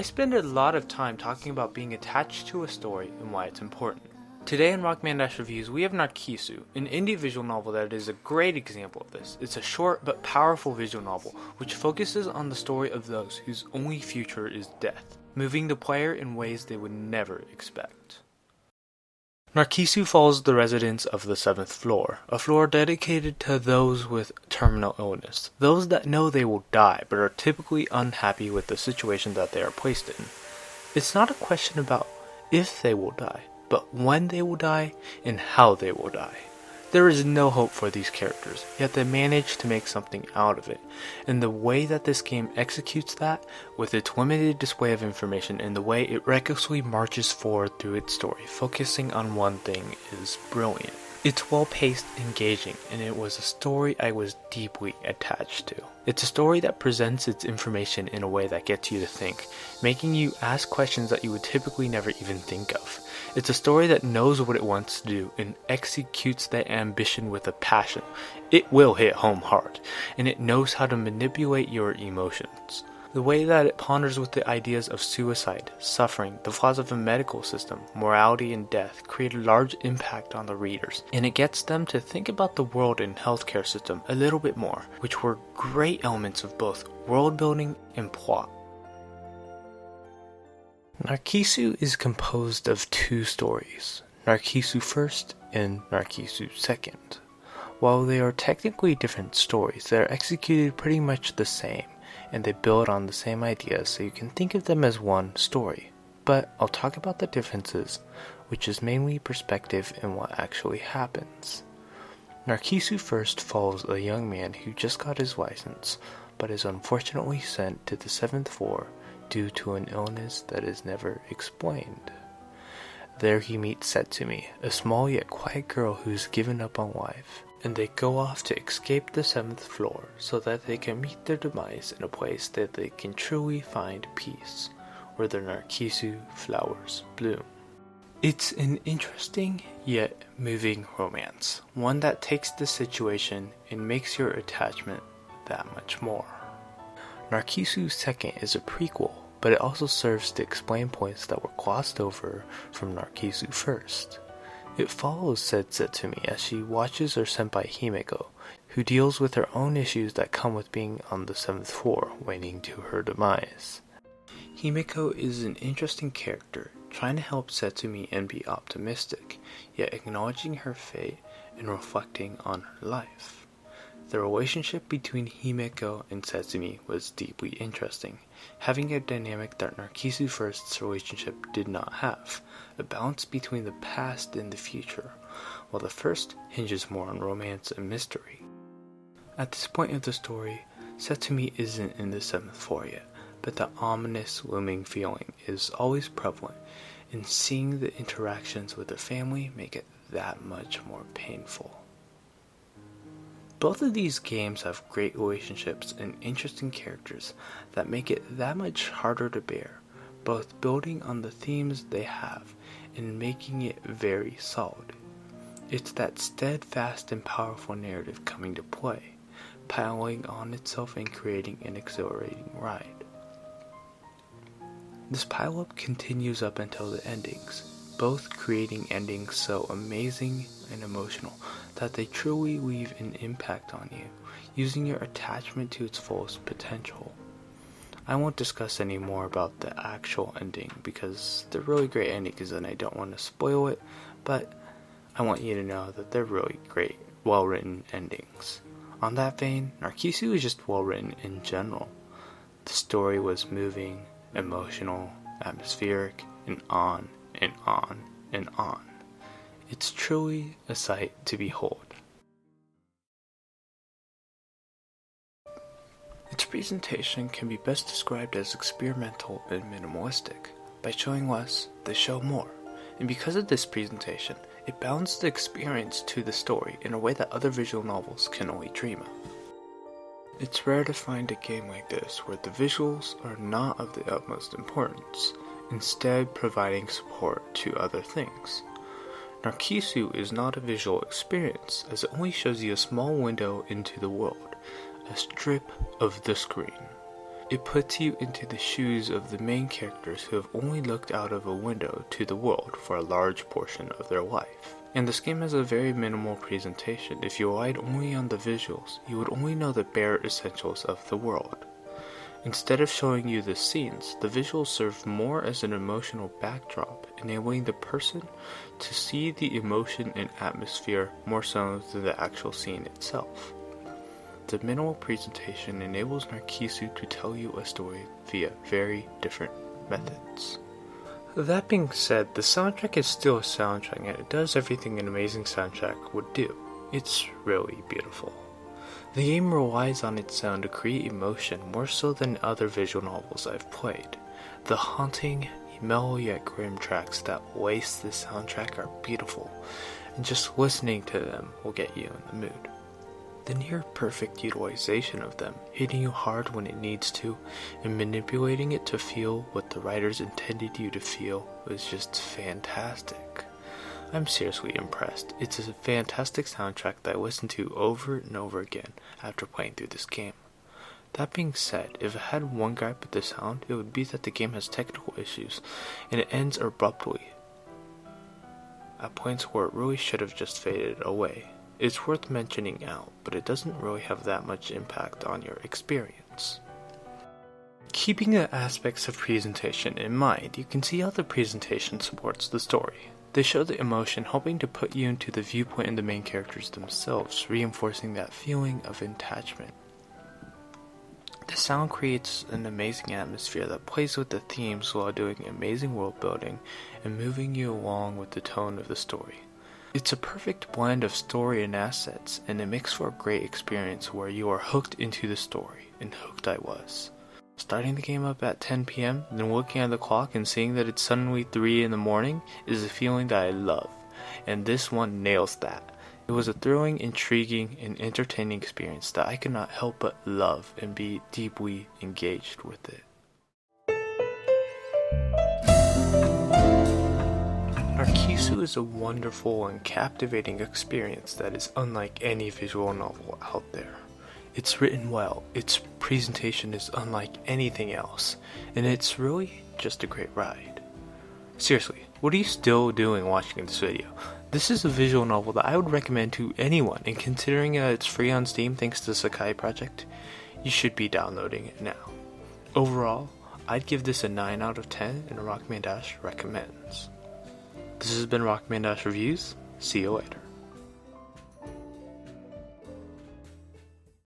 I spend a lot of time talking about being attached to a story and why it's important. Today in Rockman Dash Reviews, we have Narkisu, an indie visual novel that is a great example of this. It's a short but powerful visual novel, which focuses on the story of those whose only future is death, moving the player in ways they would never expect. Narkisu follows the residents of the 7th floor, a floor dedicated to those with terminal illness, those that know they will die but are typically unhappy with the situation that they are placed in. It's not a question about if they will die, but when they will die and how they will die. There is no hope for these characters, yet they manage to make something out of it, and the way that this game executes that, with its limited display of information and the way it recklessly marches forward through its story, focusing on one thing, is brilliant. It's well-paced, engaging, and it was a story I was deeply attached to. It's a story that presents its information in a way that gets you to think, making you ask questions that you would typically never even think of. It's a story that knows what it wants to do and executes that ambition with a passion. It will hit home hard, and it knows how to manipulate your emotions. The way that it ponders with the ideas of suicide, suffering, the flaws of the medical system, morality, and death create a large impact on the readers, and it gets them to think about the world and healthcare system a little bit more, which were great elements of both world building and plot. Narkisu is composed of two stories, Narkisu First and Narkisu Second. While they are technically different stories, they are executed pretty much the same, and they build on the same ideas, so you can think of them as one story. But I'll talk about the differences, which is mainly perspective and what actually happens. Narkisu First follows a young man who just got his license, but is unfortunately sent to the 7th floor due to an illness that is never explained. There he meets Setsumi, a small yet quiet girl who's given up on life, and they go off to escape the 7th floor so that they can meet their demise in a place that they can truly find peace, where the Narkisu flowers bloom. It's an interesting yet moving romance, one that takes the situation and makes your attachment that much more. Narkisu Second is a prequel, but it also serves to explain points that were glossed over from Narkisu First. It follows said Setsumi as she watches her senpai Himeko, who deals with her own issues that come with being on the 7th floor, waiting to her demise. Himeko is an interesting character, trying to help Setsumi and be optimistic, yet acknowledging her fate and reflecting on her life. The relationship between Himeko and Setsumi was deeply interesting, having a dynamic that Narkisu First's relationship did not have, a balance between the past and the future, while the first hinges more on romance and mystery. At this point of the story, Setsumi isn't in the 7th floor yet, but the ominous looming feeling is always prevalent, and seeing the interactions with her family make it that much more painful. Both of these games have great relationships and interesting characters that make it that much harder to bear, both building on the themes they have and making it very solid. It's that steadfast and powerful narrative coming to play, piling on itself and creating an exhilarating ride. This pileup continues up until the endings, both creating endings so amazing and emotional that they truly leave an impact on you, using your attachment to its fullest potential. I won't discuss any more about the actual ending because they're really great endings and I don't want to spoil it, but I want you to know that they're really great, well-written endings. On that vein, Narkisu is just well-written in general. The story was moving, emotional, atmospheric, and on and on and on. It's truly a sight to behold. Its presentation can be best described as experimental and minimalistic. By showing less, they show more. And because of this presentation, it bounds the experience to the story in a way that other visual novels can only dream of. It's rare to find a game like this where the visuals are not of the utmost importance, instead providing support to other things. Narkisu is not a visual experience, as it only shows you a small window into the world, a strip of the screen. It puts you into the shoes of the main characters who have only looked out of a window to the world for a large portion of their life. And this game has a very minimal presentation. If you relied only on the visuals, you would only know the bare essentials of the world. Instead of showing you the scenes, the visuals serve more as an emotional backdrop, enabling the person to see the emotion and atmosphere more so than the actual scene itself. The minimal presentation enables Narkisu to tell you a story via very different methods. That being said, the soundtrack is still a soundtrack and it does everything an amazing soundtrack would do. It's really beautiful. The game relies on its sound to create emotion more so than other visual novels I've played. The haunting, mellow yet grim tracks that lace the soundtrack are beautiful, and just listening to them will get you in the mood. The near perfect utilization of them, hitting you hard when it needs to, and manipulating it to feel what the writers intended you to feel was just fantastic. I'm seriously impressed. It's a fantastic soundtrack that I listen to over and over again after playing through this game. That being said, if I had one gripe with the sound, it would be that the game has technical issues, and it ends abruptly at points where it really should have just faded away. It's worth mentioning out, but it doesn't really have that much impact on your experience. Keeping the aspects of presentation in mind, you can see how the presentation supports the story. They show the emotion, helping to put you into the viewpoint of the main characters themselves, reinforcing that feeling of attachment. The sound creates an amazing atmosphere that plays with the themes while doing amazing world building and moving you along with the tone of the story. It's a perfect blend of story and assets, and it makes for a great experience where you are hooked into the story, and hooked I was. Starting the game up at 10 PM, then looking at the clock and seeing that it's suddenly 3 in the morning is a feeling that I love, and this one nails that. It was a thrilling, intriguing, and entertaining experience that I could not help but love and be deeply engaged with it. Narkisu is a wonderful and captivating experience that is unlike any visual novel out there. It's written well, its presentation is unlike anything else, and it's really just a great ride. Seriously, what are you still doing watching this video? This is a visual novel that I would recommend to anyone, and considering it's free on Steam thanks to the Sakai Project, you should be downloading it now. Overall, I'd give this a 9 out of 10 and Rockman Dash recommends. This has been Rockman Dash Reviews. See you later.